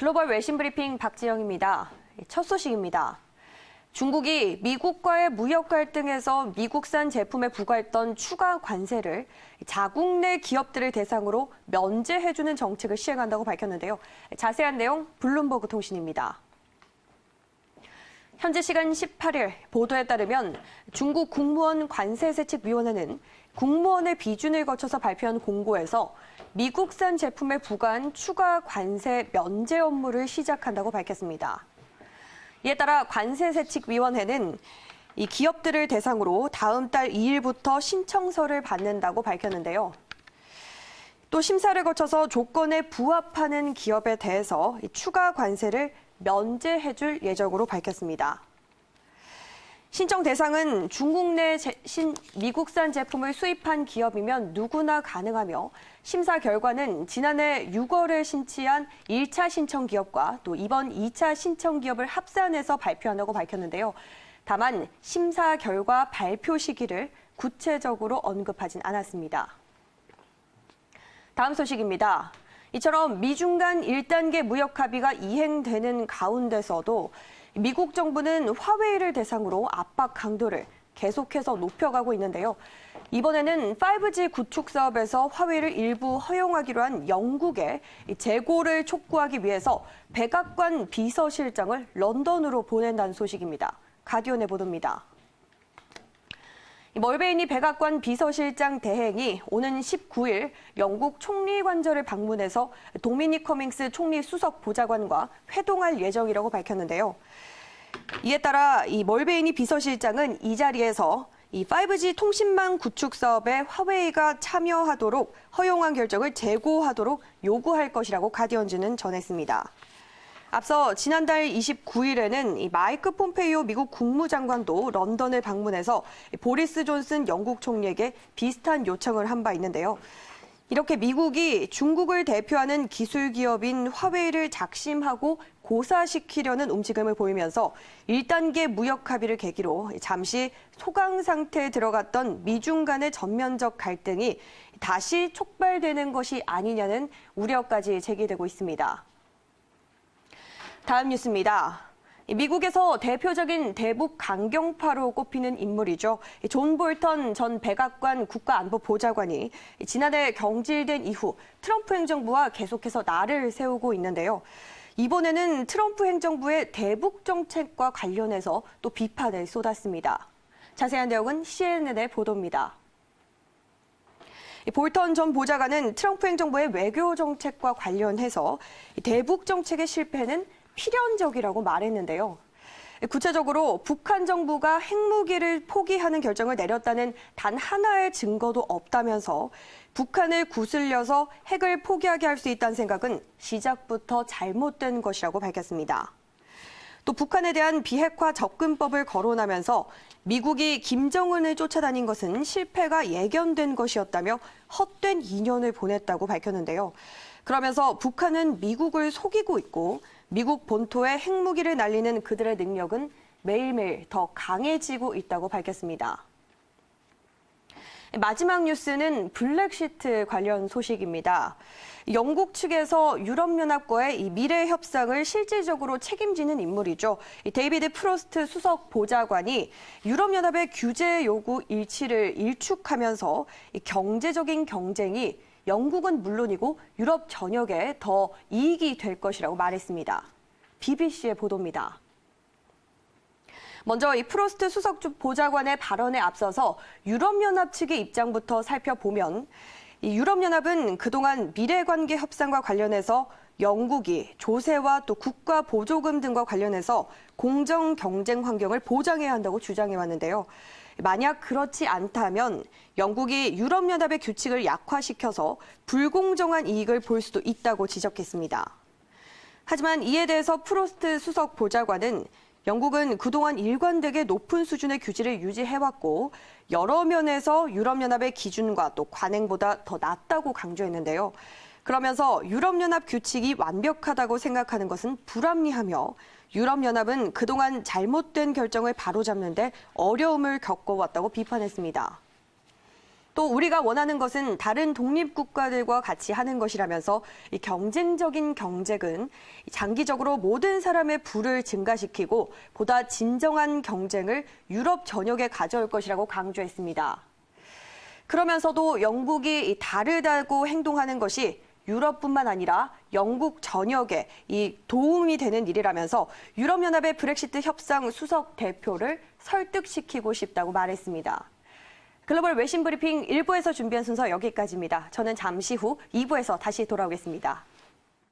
글로벌 외신 브리핑 박지영입니다. 첫 소식입니다. 중국이 미국과의 무역 갈등에서 미국산 제품에 부과했던 추가 관세를 자국 내 기업들을 대상으로 면제해주는 정책을 시행한다고 밝혔는데요. 자세한 내용 블룸버그 통신입니다. 현지 시간 18일 보도에 따르면 중국 국무원 관세세칙위원회는 국무원의 비준을 거쳐서 발표한 공고에서 미국산 제품에 부과한 추가 관세 면제 업무를 시작한다고 밝혔습니다. 이에 따라 관세세칙위원회는 이 기업들을 대상으로 다음 달 2일부터 신청서를 받는다고 밝혔는데요. 또 심사를 거쳐서 조건에 부합하는 기업에 대해서 추가 관세를 면제해줄 예정으로 밝혔습니다. 신청 대상은 중국 내 미국산 제품을 수입한 기업이면 누구나 가능하며 심사 결과는 지난해 6월에 신치한 1차 신청 기업과 또 이번 2차 신청 기업을 합산해서 발표한다고 밝혔는데요. 다만 심사 결과 발표 시기를 구체적으로 언급하진 않았습니다. 다음 소식입니다. 이처럼 미중 간 1단계 무역 합의가 이행되는 가운데서도 미국 정부는 화웨이를 대상으로 압박 강도를 계속해서 높여가고 있는데요. 이번에는 5G 구축 사업에서 화웨이를 일부 허용하기로 한 영국의 재고를 촉구하기 위해서 백악관 비서실장을 런던으로 보낸다는 소식입니다. 가디언의 보도입니다. 멀베이니 백악관 비서실장 대행이 오는 19일 영국 총리 관저를 방문해서 도미닉 커밍스 총리 수석 보좌관과 회동할 예정이라고 밝혔는데요. 이에 따라 이 멀베이니 비서실장은 이 자리에서 이 5G 통신망 구축 사업에 화웨이가 참여하도록 허용안 결정을 재고하도록 요구할 것이라고 가디언즈는 전했습니다. 앞서 지난달 29일에는 이 마이크 폼페이오 미국 국무장관도 런던을 방문해서 보리스 존슨 영국 총리에게 비슷한 요청을 한 바 있는데요. 이렇게 미국이 중국을 대표하는 기술 기업인 화웨이를 작심하고 고사시키려는 움직임을 보이면서 1단계 무역 합의를 계기로 잠시 소강 상태에 들어갔던 미중 간의 전면적 갈등이 다시 촉발되는 것이 아니냐는 우려까지 제기되고 있습니다. 다음 뉴스입니다. 미국에서 대표적인 대북 강경파로 꼽히는 인물이죠. 존 볼턴 전 백악관 국가안보보좌관이 지난해 경질된 이후 트럼프 행정부와 계속해서 날을 세우고 있는데요. 이번에는 트럼프 행정부의 대북 정책과 관련해서 또 비판을 쏟았습니다. 자세한 내용은 CNN의 보도입니다. 볼턴 전 보좌관은 트럼프 행정부의 외교 정책과 관련해서 대북 정책의 실패는 필연적이라고 말했는데요. 구체적으로 북한 정부가 핵무기를 포기하는 결정을 내렸다는 단 하나의 증거도 없다면서 북한을 구슬려서 핵을 포기하게 할 수 있다는 생각은 시작부터 잘못된 것이라고 밝혔습니다. 또 북한에 대한 비핵화 접근법을 거론하면서 미국이 김정은을 쫓아다닌 것은 실패가 예견된 것이었다며 헛된 인연을 보냈다고 밝혔는데요. 그러면서 북한은 미국을 속이고 있고 미국 본토에 핵무기를 날리는 그들의 능력은 매일매일 더 강해지고 있다고 밝혔습니다. 마지막 뉴스는 블랙시트 관련 소식입니다. 영국 측에서 유럽연합과의 이 미래 협상을 실질적으로 책임지는 인물이죠. 데이비드 프로스트 수석 보좌관이 유럽연합의 규제 요구 일치를 일축하면서 경제적인 경쟁이 영국은 물론이고 유럽 전역에 더 이익이 될 것이라고 말했습니다. BBC의 보도입니다. 먼저 이 프로스트 수석 보좌관의 발언에 앞서서 유럽연합 측의 입장부터 살펴보면 이 유럽연합은 그동안 미래관계 협상과 관련해서 영국이 조세와 또 국가 보조금 등과 관련해서 공정 경쟁 환경을 보장해야 한다고 주장해 왔는데요. 만약 그렇지 않다면 영국이 유럽연합의 규칙을 약화시켜서 불공정한 이익을 볼 수도 있다고 지적했습니다. 하지만 이에 대해서 프로스트 수석 보좌관은 영국은 그동안 일관되게 높은 수준의 규제를 유지해왔고 여러 면에서 유럽연합의 기준과 또 관행보다 더 낮다고 강조했는데요. 그러면서 유럽연합 규칙이 완벽하다고 생각하는 것은 불합리하며 유럽연합은 그동안 잘못된 결정을 바로잡는 데 어려움을 겪어왔다고 비판했습니다. 또 우리가 원하는 것은 다른 독립국가들과 같이 하는 것이라면서 이 경쟁적인 경쟁은 장기적으로 모든 사람의 부를 증가시키고 보다 진정한 경쟁을 유럽 전역에 가져올 것이라고 강조했습니다. 그러면서도 영국이 다르다고 행동하는 것이 유럽뿐만 아니라 영국 전역에 이 도움이 되는 일이라면서 유럽연합의 브렉시트 협상 수석 대표를 설득시키고 싶다고 말했습니다. 글로벌 외신 브리핑 1부에서 준비한 순서 여기까지입니다. 저는 잠시 후 2부에서 다시 돌아오겠습니다.